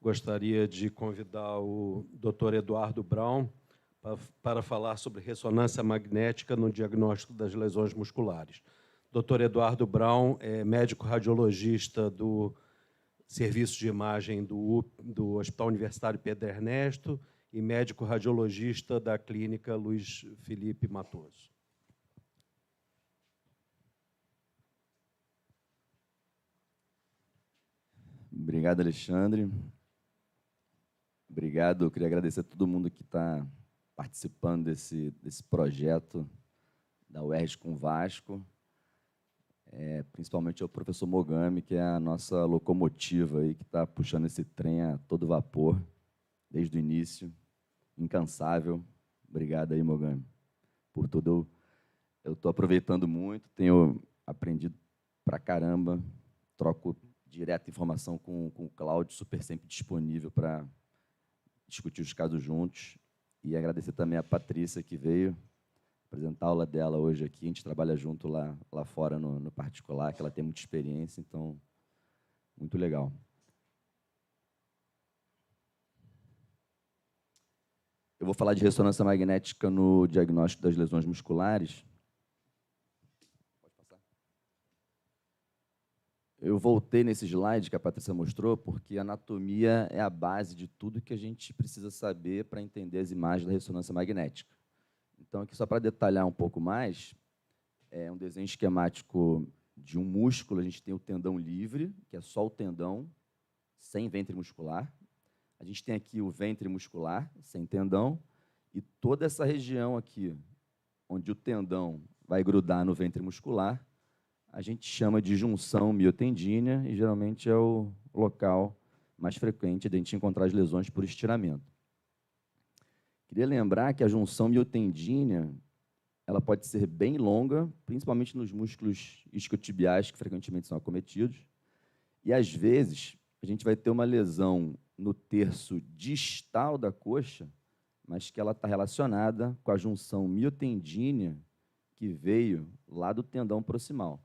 gostaria de convidar o Dr. Eduardo Braun para falar sobre ressonância magnética no diagnóstico das lesões musculares. Dr. Eduardo Braun é médico radiologista do Serviço de Imagem do Hospital Universitário Pedro Ernesto e médico radiologista da Clínica Luiz Felipe Matoso. Obrigado, Alexandre. Obrigado, eu queria agradecer a todo mundo que está participando desse projeto da UERJ com o Vasco, principalmente ao professor Mogami, que é a nossa locomotiva, aí, que está puxando esse trem a todo vapor, desde o início, incansável. Obrigado aí, Mogami, por tudo. Eu estou aproveitando muito, tenho aprendido pra caramba, troco direto informação com o Cláudio, super sempre disponível para discutir os casos juntos. E agradecer também a Patrícia, que veio apresentar a aula dela hoje aqui. A gente trabalha junto lá fora, no particular, que ela tem muita experiência, então, muito legal. Eu vou falar de ressonância magnética no diagnóstico das lesões musculares. Eu voltei nesse slide que a Patrícia mostrou, porque a anatomia é a base de tudo que a gente precisa saber para entender as imagens da ressonância magnética. Então, aqui, só para detalhar um pouco mais, é um desenho esquemático de um músculo. A gente tem o tendão livre, que é só o tendão, sem ventre muscular. A gente tem aqui o ventre muscular, sem tendão, e toda essa região aqui, onde o tendão vai grudar no ventre muscular, a gente chama de junção miotendínea e geralmente é o local mais frequente de a gente encontrar as lesões por estiramento. Queria lembrar que a junção miotendínea ela pode ser bem longa, principalmente nos músculos isquiotibiais, que frequentemente são acometidos, e às vezes a gente vai ter uma lesão no terço distal da coxa, mas que ela está relacionada com a junção miotendínea que veio lá do tendão proximal.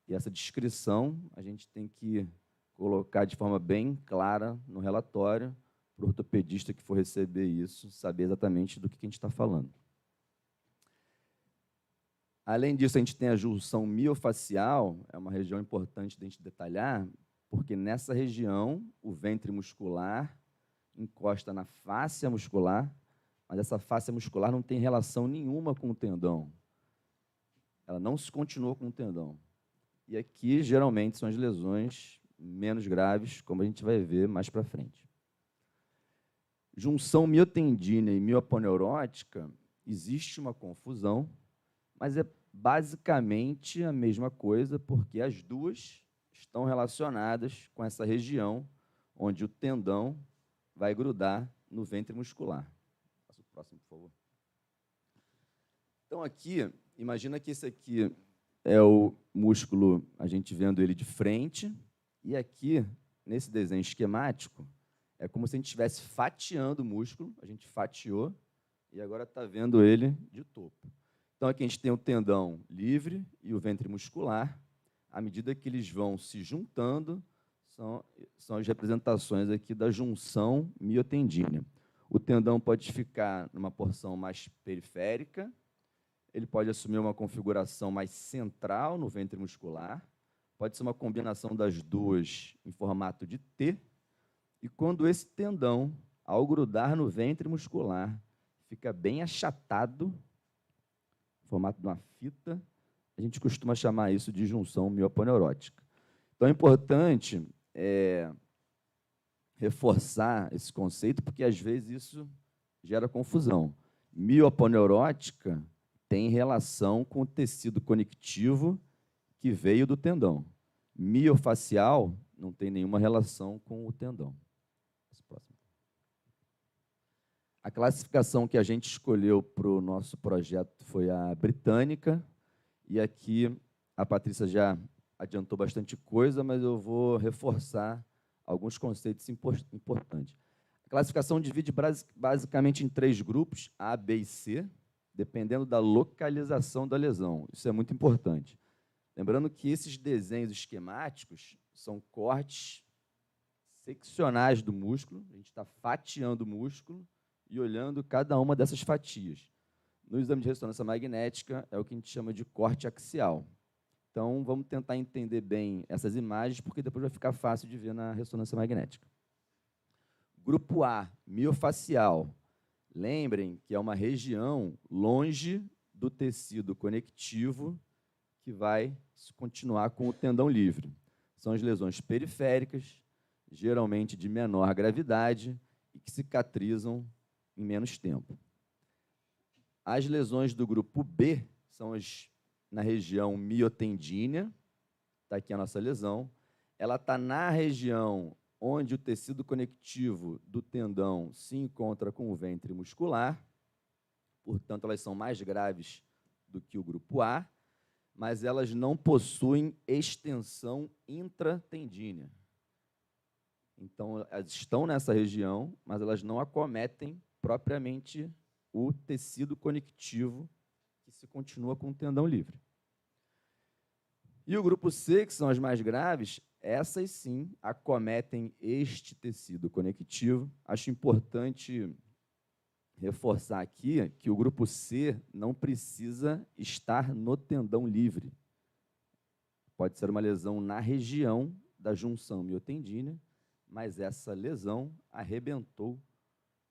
E essa descrição a gente tem que colocar de forma bem clara no relatório, para o ortopedista que for receber isso, saber exatamente do que a gente está falando. Além disso, a gente tem a junção miofacial, é uma região importante de a gente detalhar, porque nessa região o ventre muscular encosta na fáscia muscular, mas essa fáscia muscular não tem relação nenhuma com o tendão. Ela não se continua com o tendão. E aqui, geralmente, são as lesões menos graves, como a gente vai ver mais para frente. Junção miotendínea e mioaponeurótica, existe uma confusão, mas é basicamente a mesma coisa, porque as duas estão relacionadas com essa região onde o tendão vai grudar no ventre muscular. Passa o próximo, por favor. Então, aqui, imagina que esse aqui é o músculo, a gente vendo ele de frente, e aqui, nesse desenho esquemático, é como se a gente estivesse fatiando o músculo, a gente fatiou, e agora está vendo ele de topo. Então, aqui a gente tem o tendão livre e o ventre muscular. À medida que eles vão se juntando, são as representações aqui da junção miotendínea. O tendão pode ficar numa porção mais periférica, ele pode assumir uma configuração mais central no ventre muscular, pode ser uma combinação das duas em formato de T, e quando esse tendão, ao grudar no ventre muscular, fica bem achatado, no formato de uma fita, a gente costuma chamar isso de junção mioaponeurótica. Então, é importante reforçar esse conceito, porque, às vezes, isso gera confusão. Mioaponeurótica tem relação com o tecido conectivo que veio do tendão. Miofacial não tem nenhuma relação com o tendão. A classificação que a gente escolheu para o nosso projeto foi a britânica, e aqui a Patrícia já adiantou bastante coisa, mas eu vou reforçar alguns conceitos importantes. A classificação divide basicamente em 3 grupos, A, B e C, dependendo da localização da lesão. Isso é muito importante. Lembrando que esses desenhos esquemáticos são cortes seccionais do músculo, a gente está fatiando o músculo e olhando cada uma dessas fatias. No exame de ressonância magnética, é o que a gente chama de corte axial. Então, vamos tentar entender bem essas imagens, porque depois vai ficar fácil de ver na ressonância magnética. Grupo A, miofacial. Lembrem que é uma região longe do tecido conectivo que vai continuar com o tendão livre. São as lesões periféricas, geralmente de menor gravidade e que cicatrizam em menos tempo. As lesões do grupo B são as na região miotendínea, está aqui a nossa lesão. Ela está na região onde o tecido conectivo do tendão se encontra com o ventre muscular, portanto, elas são mais graves do que o grupo A, mas elas não possuem extensão intratendínea. Então, elas estão nessa região, mas elas não acometem propriamente o tecido conectivo que se continua com o tendão livre. E o grupo C, que são as mais graves, essas sim acometem este tecido conectivo. Acho importante reforçar aqui que o grupo C não precisa estar no tendão livre. Pode ser uma lesão na região da junção miotendínea, mas essa lesão arrebentou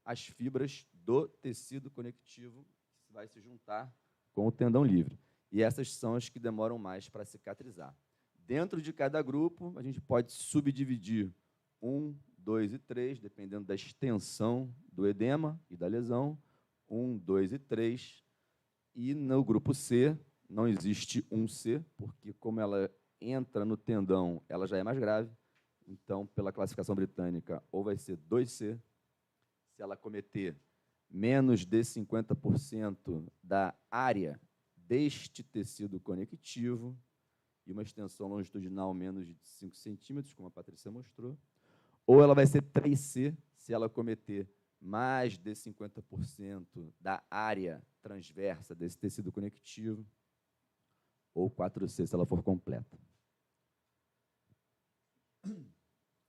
as fibras do tecido conectivo que vai se juntar com o tendão livre. E essas são as que demoram mais para cicatrizar. Dentro de cada grupo, a gente pode subdividir 1, 2 e 3, dependendo da extensão do edema e da lesão. 1, 2 e 3. E no grupo C, não existe 1C, porque como ela entra no tendão, ela já é mais grave. Então, pela classificação britânica, ou vai ser 2C, se ela cometer menos de 50% da área deste tecido conectivo e uma extensão longitudinal menos de 5 centímetros, como a Patrícia mostrou, ou ela vai ser 3C, se ela cometer mais de 50% da área transversa desse tecido conectivo, ou 4C, se ela for completa.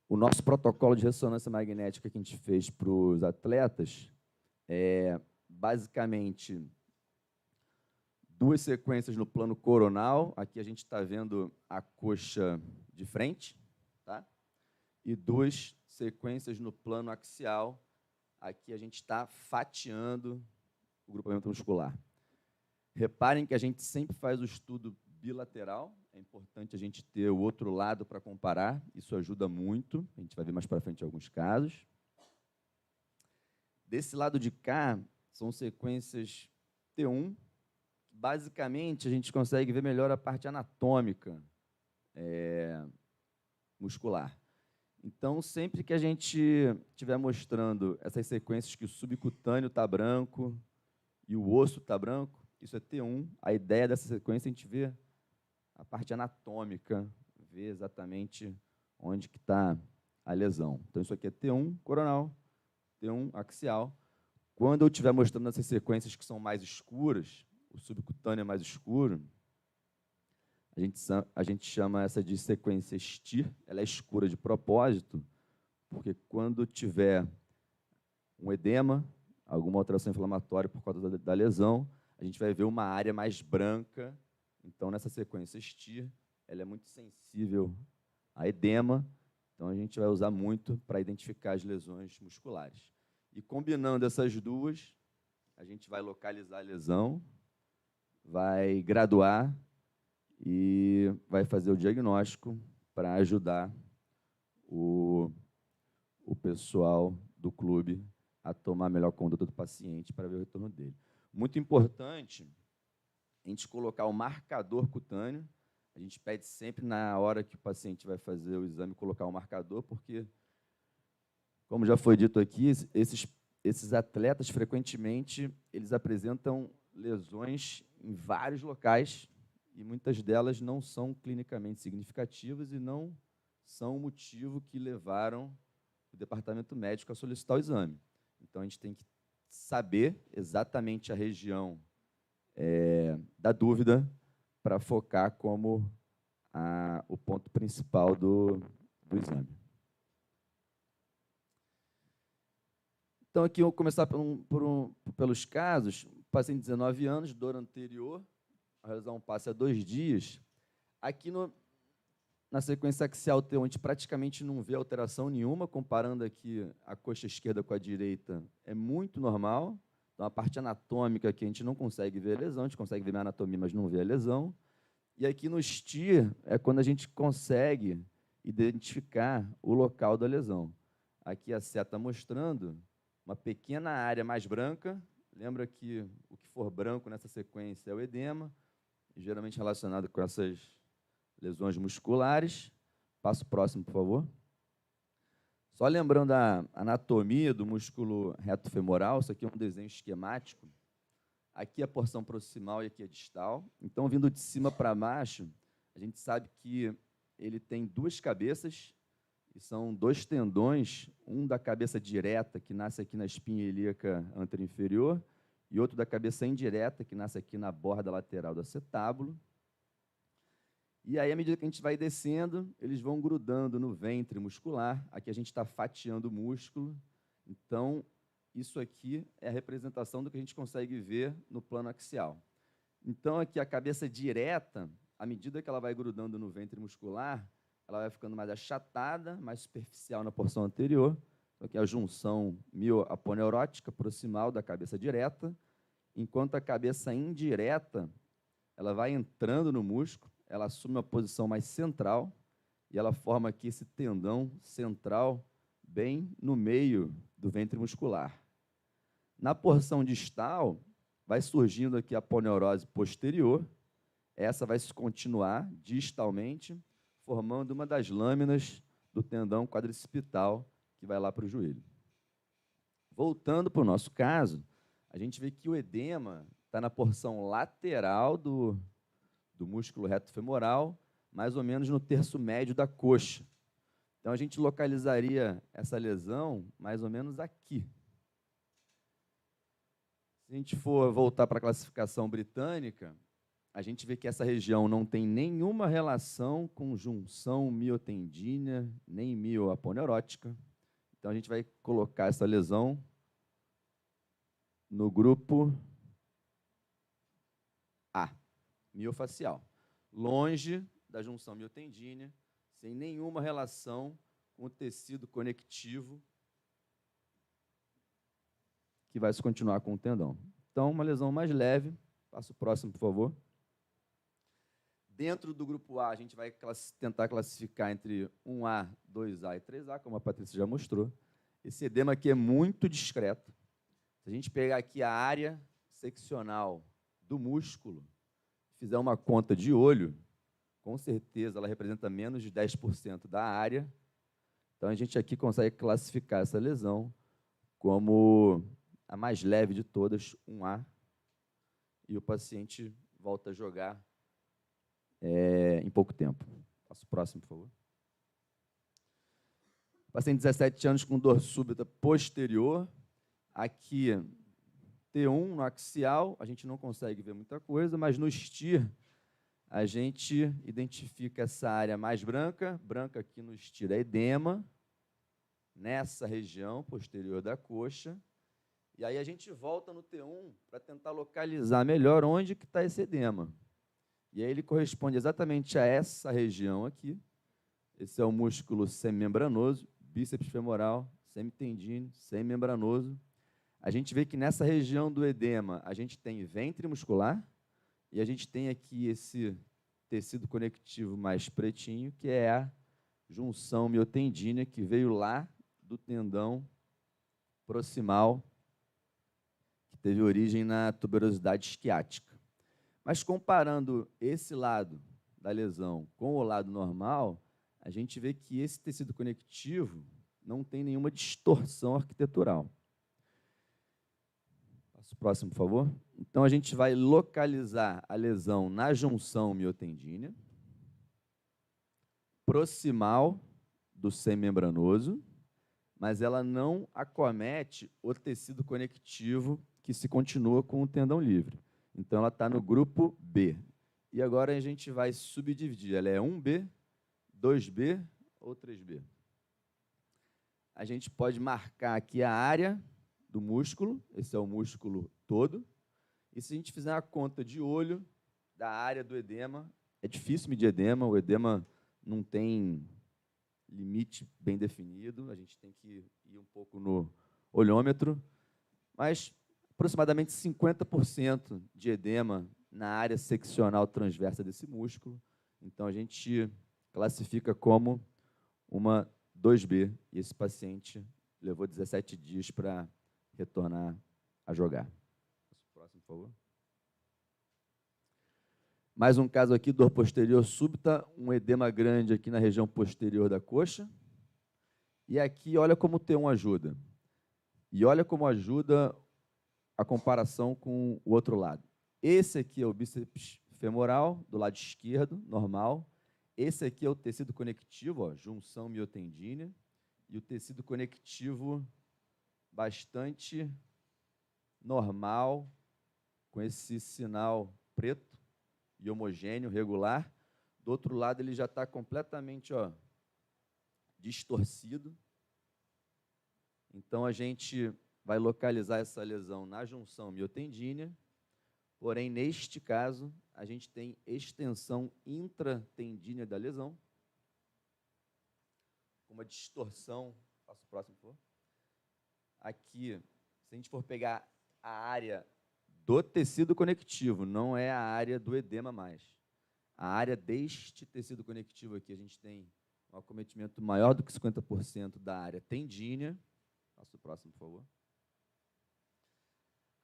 O nosso protocolo de ressonância magnética que a gente fez para os atletas é, basicamente, 2 sequências no plano coronal. Aqui a gente está vendo a coxa de frente, tá? E 2 sequências no plano axial. Aqui a gente está fatiando o grupamento muscular. Reparem que a gente sempre faz o estudo bilateral. É importante a gente ter o outro lado para comparar. Isso ajuda muito. A gente vai ver mais para frente alguns casos. Desse lado de cá, são sequências T1. Basicamente, a gente consegue ver melhor a parte anatômica muscular. Então, sempre que a gente estiver mostrando essas sequências que o subcutâneo está branco e o osso está branco, isso é T1. A ideia dessa sequência é a gente ver a parte anatômica, ver exatamente onde que está a lesão. Então, isso aqui é T1 coronal, T1 axial. Quando eu estiver mostrando essas sequências que são mais escuras, o subcutâneo é mais escuro, a gente chama essa de sequência STIR. Ela é escura de propósito, porque quando tiver um edema, alguma alteração inflamatória por causa da lesão, a gente vai ver uma área mais branca. Então, nessa sequência STIR, ela é muito sensível a edema, então a gente vai usar muito para identificar as lesões musculares. E combinando essas duas, a gente vai localizar a lesão, vai graduar e vai fazer o diagnóstico para ajudar o pessoal do clube a tomar a melhor conduta do paciente para ver o retorno dele. Muito importante a gente colocar o marcador cutâneo. A gente pede sempre, na hora que o paciente vai fazer o exame, colocar o marcador, porque, como já foi dito aqui, esses atletas, frequentemente, eles apresentam lesões em vários locais e muitas delas não são clinicamente significativas e não são o motivo que levaram o departamento médico a solicitar o exame. Então, a gente tem que saber exatamente a região da dúvida para focar como o ponto principal do exame. Então, aqui eu vou começar pelos casos. Paciente de 19 anos, dor anterior, a realizar um passe há 2 dias. Aqui na sequência axial T1, a gente praticamente não vê alteração nenhuma, comparando aqui a coxa esquerda com a direita, é muito normal. Então, a parte anatômica aqui a gente não consegue ver a lesão, a gente consegue ver a anatomia, mas não vê a lesão. E aqui no STIR é quando a gente consegue identificar o local da lesão. Aqui a seta mostrando uma pequena área mais branca. Lembra que o que for branco nessa sequência é o edema, geralmente relacionado com essas lesões musculares. Passo próximo, por favor. Só lembrando a anatomia do músculo reto femoral, isso aqui é um desenho esquemático. Aqui é a porção proximal e aqui é distal. Então, vindo de cima para baixo, a gente sabe que ele tem 2 cabeças, e são 2 tendões, um da cabeça direta, que nasce aqui na espinha ilíaca anteroinferior, e outro da cabeça indireta, que nasce aqui na borda lateral do acetábulo. E aí, à medida que a gente vai descendo, eles vão grudando no ventre muscular. Aqui a gente está fatiando o músculo. Então, isso aqui é a representação do que a gente consegue ver no plano axial. Então, aqui a cabeça direta, à medida que ela vai grudando no ventre muscular, ela vai ficando mais achatada, mais superficial na porção anterior. Então, aqui é a junção mioaponeurótica proximal da cabeça direta, enquanto a cabeça indireta, ela vai entrando no músculo, ela assume uma posição mais central e ela forma aqui esse tendão central bem no meio do ventre muscular. Na porção distal, vai surgindo aqui a aponeurose posterior, essa vai se continuar distalmente, formando uma das lâminas do tendão quadricipital que vai lá para o joelho. Voltando para o nosso caso, a gente vê que o edema está na porção lateral do músculo reto femoral, mais ou menos no terço médio da coxa. Então, a gente localizaria essa lesão mais ou menos aqui. Se a gente for voltar para a classificação britânica, a gente vê que essa região não tem nenhuma relação com junção miotendínea, nem mioaponeurótica. Então, a gente vai colocar essa lesão no grupo A, miofacial, longe da junção miotendínea, sem nenhuma relação com o tecido conectivo que vai se continuar com o tendão. Então, uma lesão mais leve. Passa o próximo, por favor. Dentro do grupo A, a gente vai tentar classificar entre 1A, 2A e 3A, como a Patrícia já mostrou. Esse edema aqui é muito discreto. Se a gente pegar aqui a área seccional do músculo, fizer uma conta de olho, com certeza ela representa menos de 10% da área. Então, a gente aqui consegue classificar essa lesão como a mais leve de todas, 1A, e o paciente volta a jogar em pouco tempo. Passa o próximo, por favor. Paciente de 17 anos com dor súbita posterior. Aqui, T1 no axial, a gente não consegue ver muita coisa, mas no STIR, a gente identifica essa área mais branca. Branca aqui no STIR é edema, nessa região posterior da coxa. E aí a gente volta no T1 para tentar localizar melhor onde que está esse edema. E aí ele corresponde exatamente a essa região aqui. Esse é o músculo semimembranoso, bíceps femoral, semitendíneo, semimembranoso. A gente vê que nessa região do edema a gente tem ventre muscular e a gente tem aqui esse tecido conectivo mais pretinho, que é a junção miotendínea, que veio lá do tendão proximal, que teve origem na tuberosidade isquiática. Mas comparando esse lado da lesão com o lado normal, a gente vê que esse tecido conectivo não tem nenhuma distorção arquitetural. Passa o próximo, por favor. Então, a gente vai localizar a lesão na junção miotendínea, proximal do semimembranoso, mas ela não acomete o tecido conectivo que se continua com o tendão livre. Então, ela está no grupo B. E agora a gente vai subdividir. Ela é 1B, 2B ou 3B. A gente pode marcar aqui a área do músculo, esse é o músculo todo, e se a gente fizer uma conta de olho da área do edema, é difícil medir edema, o edema não tem limite bem definido, a gente tem que ir um pouco no olhômetro, mas aproximadamente 50% de edema na área seccional transversa desse músculo, então a gente classifica como uma 2B, e esse paciente levou 17 dias para retornar a jogar. Próximo, por favor. Mais um caso aqui, dor posterior súbita, um edema grande aqui na região posterior da coxa. E aqui, olha como T1 ajuda. E olha como ajuda a comparação com o outro lado. Esse aqui é o bíceps femoral, do lado esquerdo, normal. Esse aqui é o tecido conectivo, ó, junção miotendínea. E o tecido conectivo bastante normal, com esse sinal preto e homogêneo, regular. Do outro lado, ele já está completamente, ó, distorcido. Então, a gente vai localizar essa lesão na junção miotendínea, porém, neste caso, a gente tem extensão intratendínea da lesão, uma distorsão. Passa o próximo, por favor. Aqui, se a gente for pegar a área do tecido conectivo, não é a área do edema mais. A área deste tecido conectivo aqui, a gente tem um acometimento maior do que 50% da área tendínea. Passa o próximo, por favor.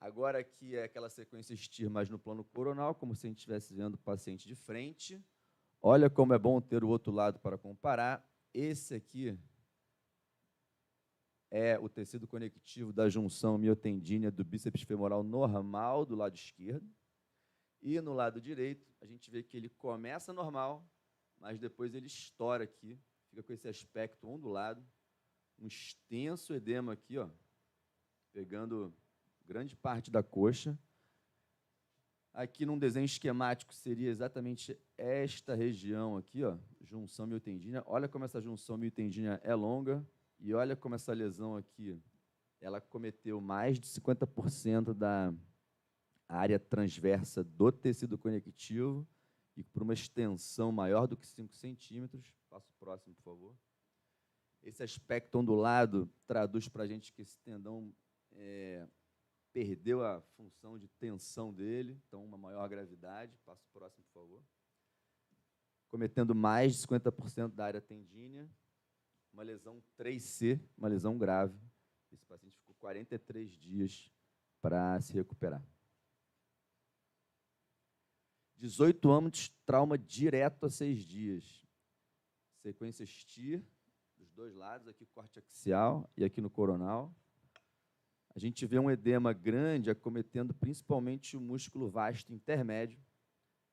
Agora aqui é aquela sequência STIR, mas no plano coronal, como se a gente estivesse vendo o paciente de frente. Olha como é bom ter o outro lado para comparar. Esse aqui é o tecido conectivo da junção miotendínea do bíceps femoral normal do lado esquerdo. E no lado direito, a gente vê que ele começa normal, mas depois ele estoura aqui, fica com esse aspecto ondulado, um extenso edema aqui, ó, pegando grande parte da coxa. Aqui num desenho esquemático seria exatamente esta região aqui, ó, junção miotendínea. Olha como essa junção miotendínea é longa. E olha como essa lesão aqui, ela cometeu mais de 50% da área transversa do tecido conectivo e por uma extensão maior do que 5 centímetros. Passa o próximo, por favor. Esse aspecto ondulado traduz para a gente que esse tendão perdeu a função de tensão dele, então uma maior gravidade. Passa o próximo, por favor. Cometendo mais de 50% da área tendínea. Uma lesão 3C, uma lesão grave. Esse paciente ficou 43 dias para se recuperar. 18 anos, trauma direto a 6 dias. Sequência STIR, dos dois lados, aqui corte axial e aqui no coronal. A gente vê um edema grande acometendo principalmente o músculo vasto intermédio,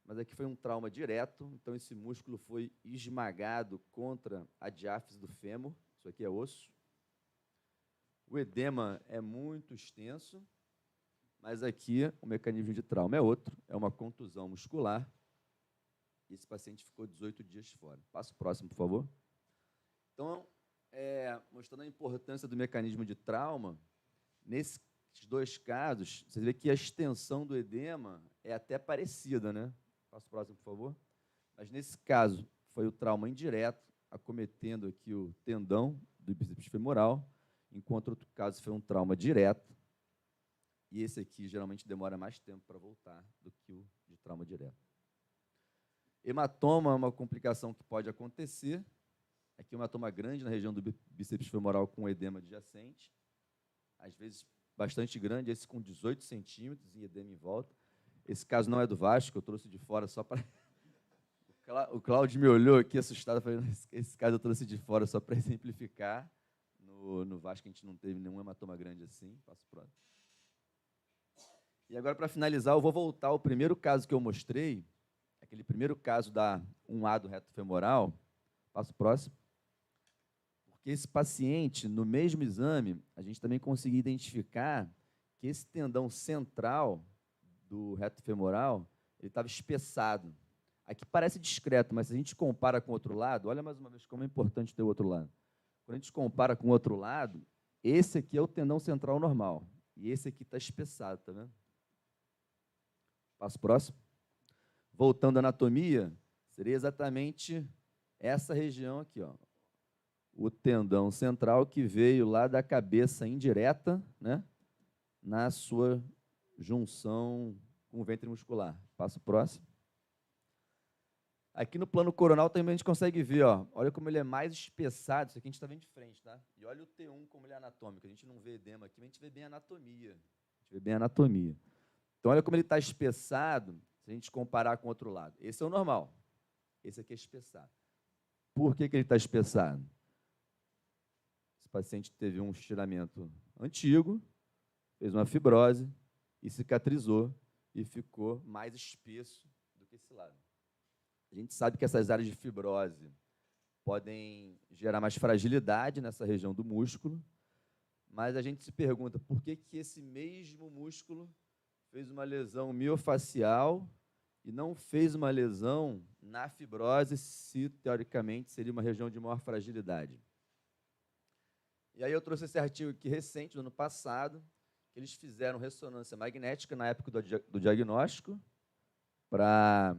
mas aqui foi um trauma direto, então esse músculo foi esmagado contra a diáfise do fêmur, isso aqui é osso. O edema é muito extenso, mas aqui o mecanismo de trauma é outro, é uma contusão muscular. E esse paciente ficou 18 dias fora. Passa o próximo, por favor. Então, mostrando a importância do mecanismo de trauma, nesses dois casos, você vê que a extensão do edema é até parecida, né? Passa o próximo, por favor. Mas, nesse caso, foi o trauma indireto, acometendo aqui o tendão do bíceps femoral, enquanto outro caso foi um trauma direto. E esse aqui, geralmente, demora mais tempo para voltar do que o de trauma direto. Hematoma é uma complicação que pode acontecer. Aqui, um hematoma grande na região do bíceps femoral com edema adjacente. Às vezes, bastante grande, esse com 18 centímetros e edema em volta. Esse caso não é do Vasco, eu trouxe de fora só para... O Cláudio me olhou aqui assustado, falando, esse caso eu trouxe de fora só para exemplificar. No Vasco a gente não teve nenhum hematoma grande assim. Passo o próximo. E agora, para finalizar, eu vou voltar ao primeiro caso que eu mostrei, aquele primeiro caso da 1A do reto femoral. Passo o próximo. Porque esse paciente, no mesmo exame, a gente também conseguiu identificar que esse tendão central do reto femoral, ele estava espessado. Aqui parece discreto, mas se a gente compara com o outro lado, olha mais uma vez como é importante ter o outro lado. Quando a gente compara com o outro lado, esse aqui é o tendão central normal. E esse aqui está espessado, tá vendo? Passo próximo. Voltando à anatomia, seria exatamente essa região aqui, ó. O tendão central que veio lá da cabeça indireta, né, na sua junção com o ventre muscular. Passo próximo. Aqui no plano coronal também a gente consegue ver, ó, olha como ele é mais espessado. Isso aqui a gente está vendo de frente, tá? E olha o T1 como ele é anatômico. A gente não vê edema aqui, mas a gente vê bem a anatomia. A gente vê bem a anatomia. Então, olha como ele está espessado, se a gente comparar com o outro lado. Esse é o normal. Esse aqui é espessado. Por que ele está espessado? Esse paciente teve um estiramento antigo, fez uma fibrose e cicatrizou e ficou mais espesso do que esse lado. A gente sabe que essas áreas de fibrose podem gerar mais fragilidade nessa região do músculo, mas a gente se pergunta por que esse mesmo músculo fez uma lesão miofacial e não fez uma lesão na fibrose, se teoricamente seria uma região de maior fragilidade. E aí eu trouxe esse artigo aqui recente, do ano passado, que eles fizeram ressonância magnética na época do diagnóstico para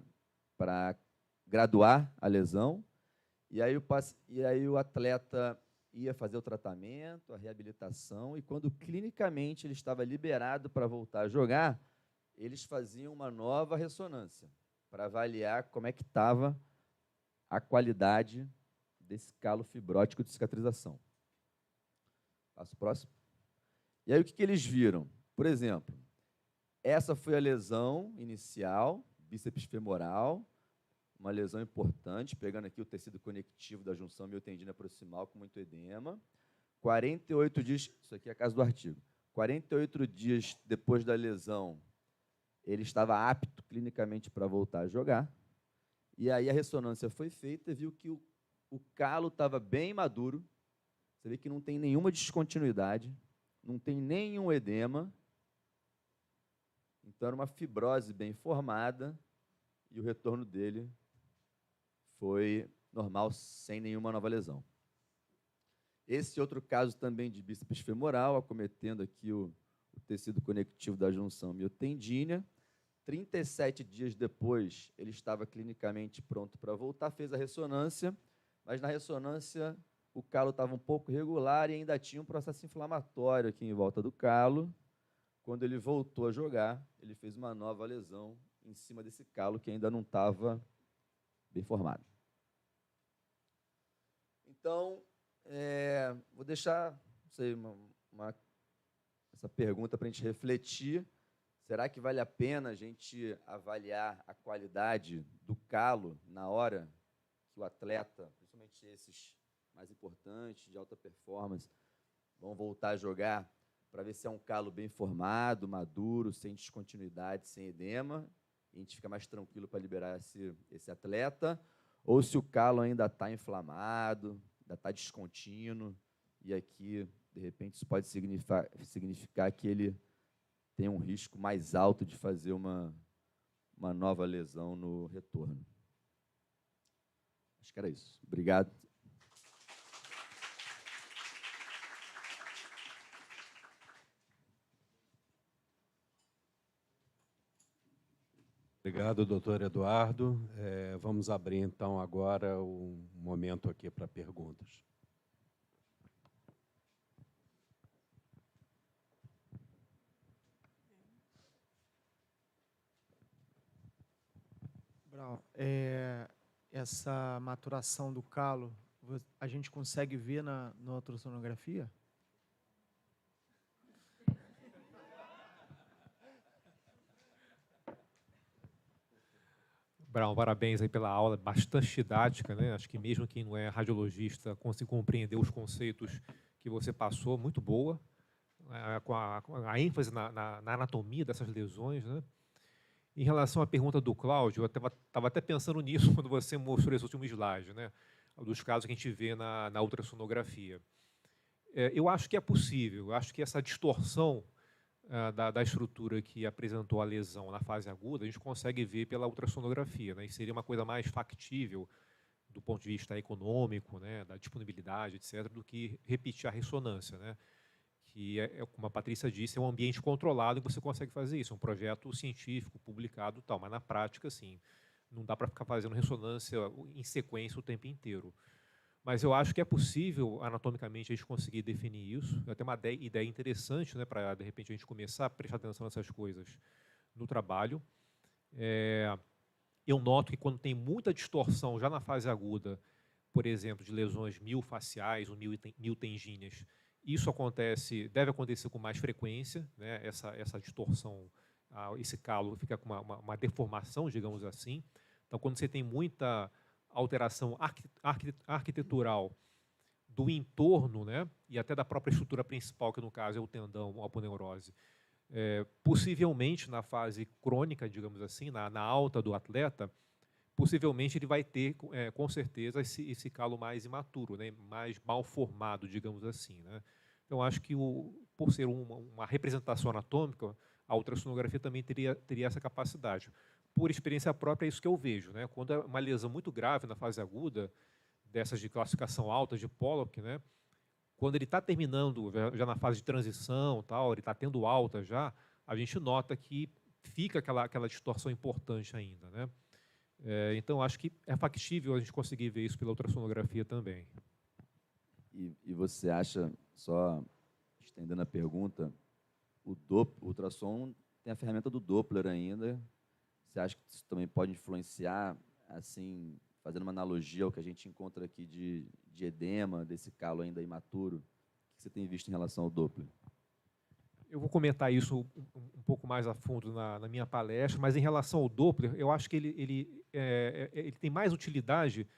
graduar a lesão, e aí o atleta ia fazer o tratamento, a reabilitação, e quando clinicamente ele estava liberado para voltar a jogar, eles faziam uma nova ressonância para avaliar como é que estava a qualidade desse calo fibrótico de cicatrização. Passo próximo. E aí o que eles viram? Por exemplo, essa foi a lesão inicial, bíceps femoral, uma lesão importante, pegando aqui o tecido conectivo da junção miotendina proximal com muito edema. 48 dias, isso aqui é a casa do artigo, 48 dias depois da lesão, ele estava apto clinicamente para voltar a jogar. E aí a ressonância foi feita e viu que o calo estava bem maduro. Você vê que não tem nenhuma descontinuidade, não tem nenhum edema. Então, era uma fibrose bem formada e o retorno dele foi normal, sem nenhuma nova lesão. Esse outro caso também de bíceps femoral, acometendo aqui o tecido conectivo da junção miotendínea. 37 dias depois, ele estava clinicamente pronto para voltar, fez a ressonância, mas na ressonância o calo estava um pouco irregular e ainda tinha um processo inflamatório aqui em volta do calo. Quando ele voltou a jogar, ele fez uma nova lesão em cima desse calo que ainda não estava bem formado. Então, vou deixar, não sei, essa pergunta para a gente refletir. Será que vale a pena a gente avaliar a qualidade do calo na hora que o atleta, principalmente esses mais importantes, de alta performance, vão voltar a jogar, para ver se é um calo bem formado, maduro, sem descontinuidade, sem edema, e a gente fica mais tranquilo para liberar esse atleta, ou se o calo ainda está inflamado, ainda está descontínuo, e aqui, de repente, isso pode significar que ele tem um risco mais alto de fazer uma nova lesão no retorno. Acho que era isso. Obrigado. Obrigado, doutor Eduardo. Vamos abrir, então, agora um momento aqui para perguntas. Brau, essa maturação do calo, a gente consegue ver na ultrassonografia? Brown, parabéns aí pela aula, bastante didática, né? Acho que mesmo quem não é radiologista consegue compreender os conceitos que você passou, muito boa, com a ênfase na anatomia dessas lesões, né? Em relação à pergunta do Cláudio, eu estava até pensando nisso quando você mostrou esse último slide, né? Dos casos que a gente vê na ultrassonografia. Eu acho que é possível, eu acho que essa distorção da estrutura que apresentou a lesão na fase aguda, a gente consegue ver pela ultrassonografia, né? E seria uma coisa mais factível do ponto de vista econômico, né, da disponibilidade, etc., do que repetir a ressonância, né? que, como a Patrícia disse, é um ambiente controlado e você consegue fazer isso. É um projeto científico, publicado e tal, mas na prática, assim, não dá para ficar fazendo ressonância em sequência o tempo inteiro. Mas eu acho que é possível, anatomicamente, a gente conseguir definir isso. Eu tenho uma ideia interessante, né, para, de repente, a gente começar a prestar atenção nessas coisas no trabalho. Eu noto que quando tem muita distorção já na fase aguda, por exemplo, de lesões miofasciais ou miotendíneas, isso deve acontecer com mais frequência, né, essa distorção, esse calo fica com uma deformação, digamos assim. Então, quando você tem muita alteração arquitetural do entorno, né, e até da própria estrutura principal, que no caso é o tendão, a aponeurose, possivelmente na fase crônica, digamos assim, na alta do atleta, possivelmente ele vai ter, com certeza, esse calo mais imaturo, né, mais mal formado, digamos assim, né. Então, acho que, por ser uma representação anatômica, a ultrassonografia também teria essa capacidade. Por experiência própria, é isso que eu vejo, né. Quando é uma lesão muito grave na fase aguda, dessas de classificação alta, de Pollock, né, quando ele está terminando, já na fase de transição, tal, ele está tendo alta já, a gente nota que fica aquela distorção importante ainda, né. Então, acho que é factível a gente conseguir ver isso pela ultrassonografia também. E você acha, só estendendo a pergunta, o ultrassom tem a ferramenta do Doppler ainda. Você acha que isso também pode influenciar, assim, fazendo uma analogia ao que a gente encontra aqui de edema, desse calo ainda imaturo? O que você tem visto em relação ao Doppler? Eu vou comentar isso um pouco mais a fundo na minha palestra, mas em relação ao Doppler, eu acho que ele tem mais utilidade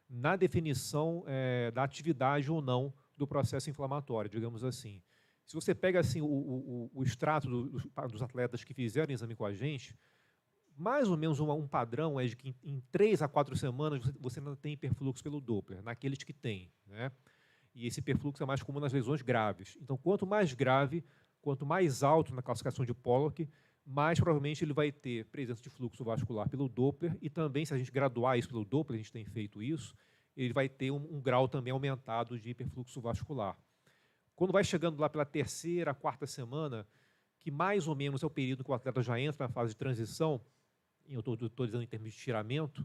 na definição da atividade ou não do processo inflamatório, digamos assim. Se você pega assim, o extrato dos atletas que fizeram exame com a gente, mais ou menos um padrão é de que em 3 a 4 semanas você ainda tem hiperfluxo pelo Doppler, naqueles que tem, né? E esse hiperfluxo é mais comum nas lesões graves. Então, quanto mais grave, quanto mais alto na classificação de Pollock, mais provavelmente ele vai ter presença de fluxo vascular pelo Doppler, e também, se a gente graduar isso pelo Doppler, a gente tem feito isso, ele vai ter um grau também aumentado de hiperfluxo vascular. Quando vai chegando lá pela 3ª, 4ª semana, que mais ou menos é o período que o atleta já entra na fase de transição, eu estou dizendo em termos de estiramento,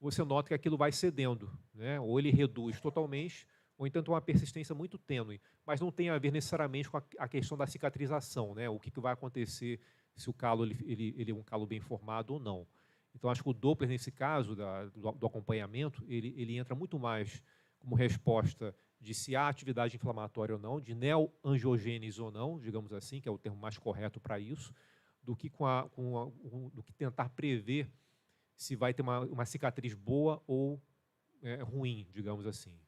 você nota que aquilo vai cedendo, né? Ou ele reduz totalmente, ou então tem uma persistência muito tênue, mas não tem a ver necessariamente com a questão da cicatrização, né? O que vai acontecer se o calo ele é um calo bem formado ou não. Então, acho que o Doppler, nesse caso do acompanhamento, ele entra muito mais como resposta de se há atividade inflamatória ou não, de neoangiogênese ou não, digamos assim, que é o termo mais correto para isso, do que do que tentar prever se vai ter uma cicatriz boa ou ruim, digamos assim.